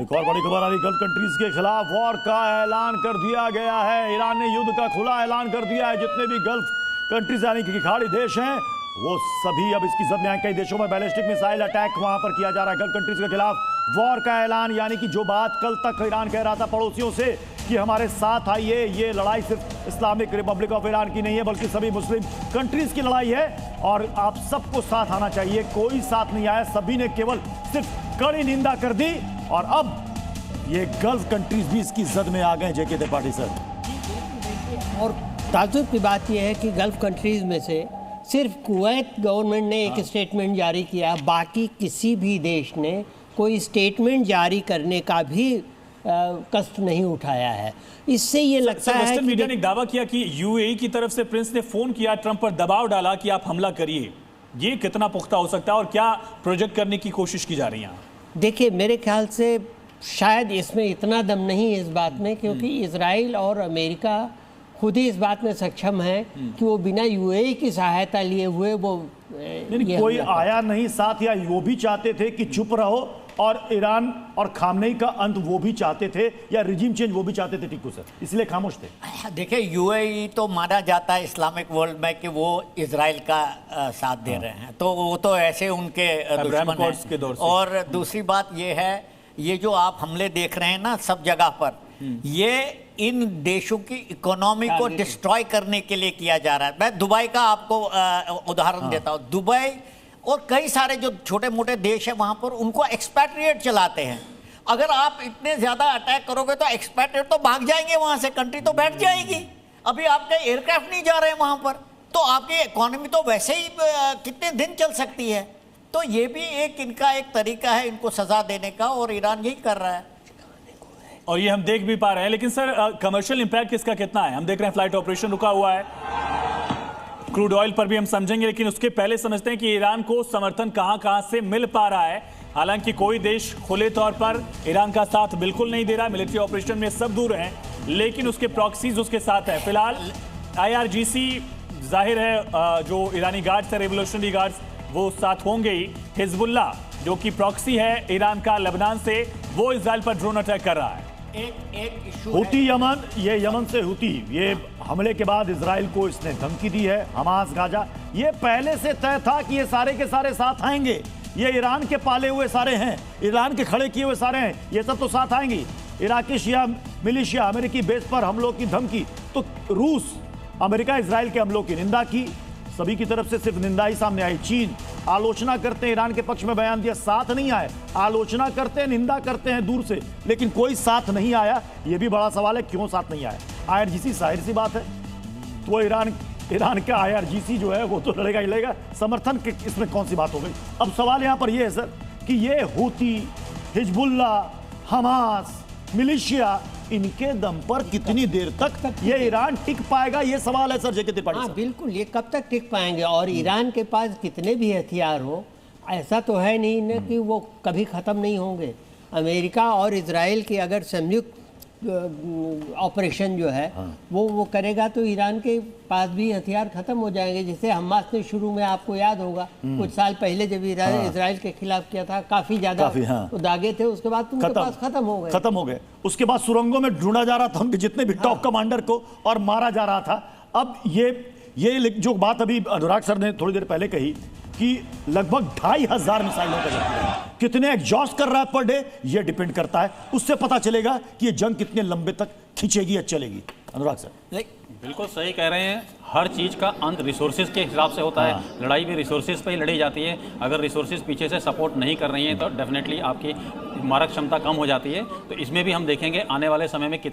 एक और बड़ी खबर आ रही, गल्फ कंट्रीज के खिलाफ वॉर का ऐलान कर दिया गया है। ईरान ने युद्ध का खुला ऐलान कर दिया है। जितने भी गल्फ कंट्रीज यानी कि खाड़ी देश हैं वो सभी अब इसकी जद में आए। कई देशों में बैलिस्टिक मिसाइल अटैक वहां पर किया जा रहा है। गल्फ कंट्रीज के खिलाफ वॉर का ऐलान, यानी कि जो बात कल तक ईरान कह रहा था पड़ोसियों से कि हमारे साथ आइए, ये लड़ाई सिर्फ इस्लामिक रिपब्लिक ऑफ ईरान की नहीं है बल्कि सभी मुस्लिम कंट्रीज की लड़ाई है और आप सबको साथ आना चाहिए। कोई साथ नहीं आया, सभी ने केवल सिर्फ कड़ी निंदा कर दी और अब ये गल्फ कंट्रीज भी इसकी जद में आ गए। जेके त्रिपाठी सर, और ताज्जुब की बात यह है कि गल्फ कंट्रीज में से सिर्फ कुवैत गवर्नमेंट ने एक स्टेटमेंट जारी किया, बाकी किसी भी देश ने कोई स्टेटमेंट जारी करने का भी कष्ट नहीं उठाया है। इससे ये लगता है वेस्टर्न मीडिया ने एक दावा किया कि यूएई की तरफ से प्रिंस ने फोन किया, ट्रंप पर दबाव डाला कि आप हमला करिए। ये कितना पुख्ता हो सकता है और क्या प्रोजेक्ट करने की कोशिश की जा रही है? देखिए, मेरे ख्याल से शायद इसमें इतना दम नहीं है इस बात में, क्योंकि इजराइल और अमेरिका खुद ही इस बात में सक्षम है कि वो बिना यूएई की सहायता लिए हुए वो कोई आया नहीं साथ, या वो भी चाहते थे कि चुप रहो और ईरान और खामनेई का अंत वो भी चाहते थे, या रिजीम चेंज वो भी चाहते थे टिक्कू सर, इसलिए खामोश थे। देखिए, यूएई तो माना जाता है इस्लामिक वर्ल्ड में कि वो इजराइल का साथ दे रहे हैं, तो वो तो ऐसे उनके दुश्मन हैं। और दूसरी बात ये है, ये जो आप हमले देख रहे हैं ना सब जगह पर, ये इन देशों की इकोनॉमी को डिस्ट्रॉय करने के लिए किया जा रहा है। मैं दुबई का आपको उदाहरण देता हूँ। दुबई और कई सारे जो छोटे मोटे देश हैं वहां पर उनको एक्सपैट्रिएट चलाते हैं। अगर आप इतने ज्यादा अटैक करोगे तो एक्सपैट्रिएट तो भाग जाएंगे वहां से, कंट्री तो बैठ जाएगी। अभी आपके एयरक्राफ्ट नहीं जा रहे हैं वहां पर, तो आपकी इकोनॉमी तो वैसे ही कितने दिन चल सकती है। तो ये भी एक इनका एक तरीका है इनको सजा देने का, और ईरान यही कर रहा है और ये हम देख भी पा रहे हैं। लेकिन सर, कमर्शियल इंपैक्ट इसका कितना है? हम देख रहे हैं फ्लाइट ऑपरेशन रुका हुआ है, क्रूड ऑयल पर भी हम समझेंगे, लेकिन उसके पहले समझते हैं कि ईरान को समर्थन कहां से मिल पा रहा है। हालांकि कोई देश खुले तौर पर ईरान का साथ बिल्कुल नहीं दे रहा, मिलिट्री ऑपरेशन में सब दूर हैं, लेकिन उसके प्रॉक्सीज उसके साथ है। फिलहाल IRGC जाहिर है जो ईरानी गार्ड्स है, रेवोल्यूशनरी गार्ड्स, वो साथ होंगे ही। हिजबुल्ला जो कि प्रॉक्सी है ईरान का लेबनान से, वो इजराइल पर ड्रोन अटैक कर रहा है। एक इशू हुती यमन, ये यमन से हुती, ये हमले के बाद इजराइल को इसने धमकी दी है। हमास गाजा, ये पहले से तय था कि ये सारे के सारे साथ आएंगे। ये ईरान के पाले हुए सारे हैं, ईरान के खड़े किए हुए सारे हैं, ये सब तो साथ आएंगे। इराकी शिया मिलिशिया अमेरिकी बेस पर हमलों की धमकी, तो रूस, अमेरिका इजराइल के हमलों की निंदा की, सभी की तरफ से सिर्फ निंदा ही सामने आई। चीन आलोचना करते हैं, ईरान के पक्ष में बयान दिया, साथ नहीं आए। आलोचना करते हैं, निंदा करते हैं दूर से, लेकिन कोई साथ नहीं आया। यह भी बड़ा सवाल है, क्यों साथ नहीं आया? IRGC जाहिर सी बात है, तो ईरान का IRGC जो है वो तो लड़ेगा ही लड़ेगा। समर्थन के इसमें कौन सी बात हो गई? अब सवाल यहां पर यह है सर कि ये हुती, हिजबुल्ला, हमास, मिलिशिया, इनके दम पर कितनी देर तक ये ईरान टिक पाएगा, ये सवाल है सर जेके त्रिपाठी। हाँ बिल्कुल, ये कब तक टिक पाएंगे? और ईरान के पास कितने भी हथियार हो, ऐसा तो है नहीं ना कि वो कभी ख़त्म नहीं होंगे। अमेरिका और इजराइल की अगर संयुक्त ऑपरेशन जो है वो करेगा तो ईरान के पास भी हथियार खत्म हो जाएंगे। जैसे हमास ने शुरू में, आपको याद होगा, कुछ साल पहले जब इजराइल के खिलाफ किया था, काफी ज्यादा दागे थे, उसके बाद उनके पास खत्म हो गए। उसके बाद सुरंगों में ढूंढा जा रहा था उनके जितने भी टॉप कमांडर को और मारा जा रहा था। अब ये जो बात अभी अनुराग सर ने थोड़ी देर पहले कही कि लगभग 2500 मिसाइलों का जवाब, कितने एग्जॉस्ट कर रहा है पर डे, ये डिपेंड करता है। उससे पता चलेगा कि ये जंग कितने लंबे तक खींचेगी या चलेगी। अनुराग सर बिल्कुल सही कह रहे हैं। हर चीज़ का अंत रिसोर्सेज के हिसाब से होता है। लड़ाई भी रिसोर्सेज पे ही लड़ी जाती है। अगर रिसोर्सेज पीछे से सपोर्ट नहीं कर रही हैं तो डेफिनेटली आपकी मारक क्षमता कम हो जाती है। तो इसमें भी हम देखेंगे आने वाले समय में